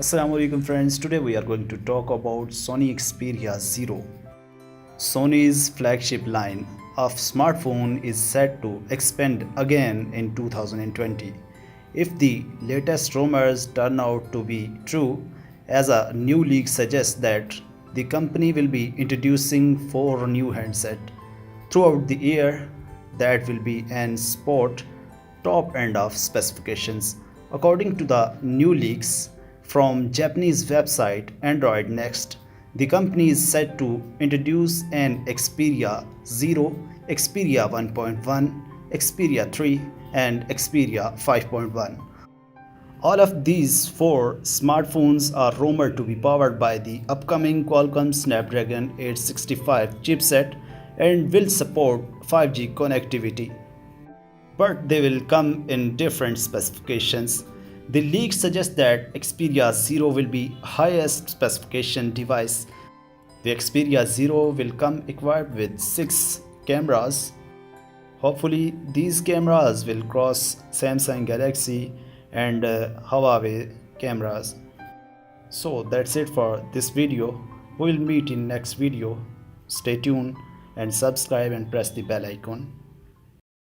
Assalamu alaikum friends. Today we are going to talk about Sony Xperia Zero. Sony's flagship line of smartphone is set to expand again in 2020. If the latest rumors turn out to be true, as a new leak suggests that the company will be introducing four new handsets throughout the year that will be an sport top end of specifications. According to the new leaks from Japanese website Android Next, the company is set to introduce an Xperia 0, Xperia 1.1, Xperia 3, and Xperia 5.1. All of these four smartphones are rumored to be powered by the upcoming Qualcomm Snapdragon 865 chipset and will support 5G connectivity, but they will come in different specifications. The leak suggests that Xperia Zero will be highest specification device. The Xperia Zero will come equipped with 6 cameras. Hopefully these cameras will cross Samsung Galaxy and Huawei cameras. So that's it for this video. We will meet in next video. Stay tuned and subscribe and press the bell icon.